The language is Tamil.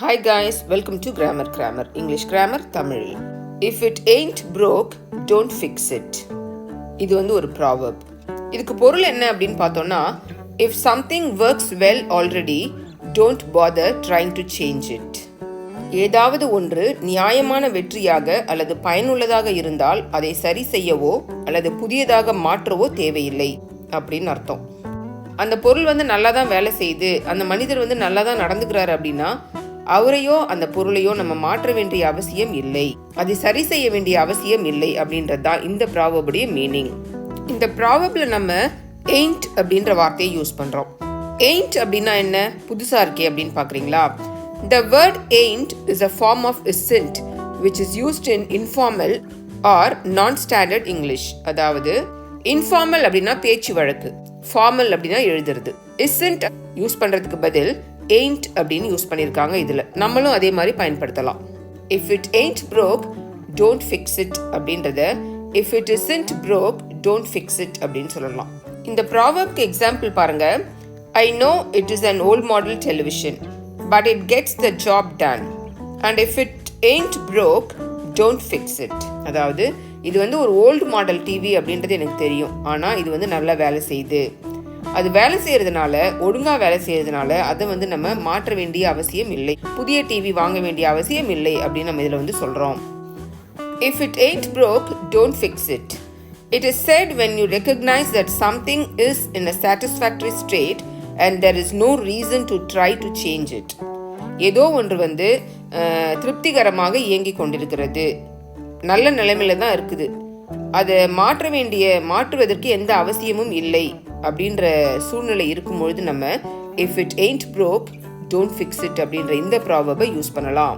Hi guys, welcome to KRAMMER English Grammar Tamil. If it ain't broke, don't fix it. இது ஒரு proverb. இதுக்கு பொருள் என்ன அப்படின்னு பார்த்தோம்னா, if something works well already, don't bother trying to change it. ஏதாவது ஒன்று நியாயமான வெற்றியாக அல்லது பயனுள்ளதாக இருந்தால் அதை சரி செய்யவோ அல்லது புதியதாக மாற்றவோ தேவையில்லை அப்படின்னு அர்த்தம். அந்த பொருள் நல்லா தான் வேலை செய்யுது, அந்த மனிதர் நல்லா தான் நடந்துக்கிறாரு அப்படின்னா அவரையோ அந்த பொருளையோ நம்ம மாற்ற வேண்டிய அவசியம் இல்லை, அதை சரி செய்ய வேண்டிய அவசியம் இல்லை அப்படின்றது தான் இந்த ப்ராவர்புடைய மீனிங். இந்த ப்ராவர்ப்ல நம்ம ain't அப்படின்ற வார்த்தையை யூஸ் பண்றோம். ain't அப்படின்னா என்ன, புதுசா இருக்கே அப்படின்னு பாக்குறீங்களா? The word ain't is a form of isn't which is used in informal or non-standard English. அதாவது informal அப்படின்னா பேச்சு வழக்கு, formal அப்படின்னா எழுதுறது. isn't யூஸ் பண்றதுக்கு பதில் ain't அப்படின்னு யூஸ் பண்ணியிருக்காங்க. இதில் நம்மளும் அதே மாதிரி பயன்படுத்தலாம். if it ain't broke, don't fix it அப்படின்றத if it isn't broke, don't fix it அப்படின்னு சொல்லலாம். இந்த ப்ராவர்ப்க்கு எக்ஸாம்பிள் பாருங்க. I know it is an old model television, but it gets the job done. And if it ain't broke, don't fix it. அதாவது இது ஒரு ஓல்டு மாடல் டிவி அப்படின்றது எனக்கு தெரியும், ஆனால் இது நல்லா வேலை செய்யுது, அது வேலை செய்யறதுனால, ஒழுங்கா வேலை செய்யறதுனால அதை நம்ம மாற்ற வேண்டிய அவசியம் இல்லை, புதிய டிவி வாங்க வேண்டிய அவசியம் இல்லை அப்படின்னு நம்ம இதில் சொல்றோம். If it ain't broke, don't fix it. It is said when you recognize that something is in a satisfactory state and there is no reason to try to change it. ஏதோ ஒன்று திருப்திகரமாக இயங்கி கொண்டிருக்கிறது, நல்ல நிலைமையில தான் இருக்குது, அதை மாற்றுவதற்கு எந்த அவசியமும் இல்லை அப்படின்ற சூழ்நிலை இருக்கும்பொழுது நம்ம if it ain't broke, don't fix it அப்படின்ற இந்த ப்ராவர்பை யூஸ் பண்ணலாம்.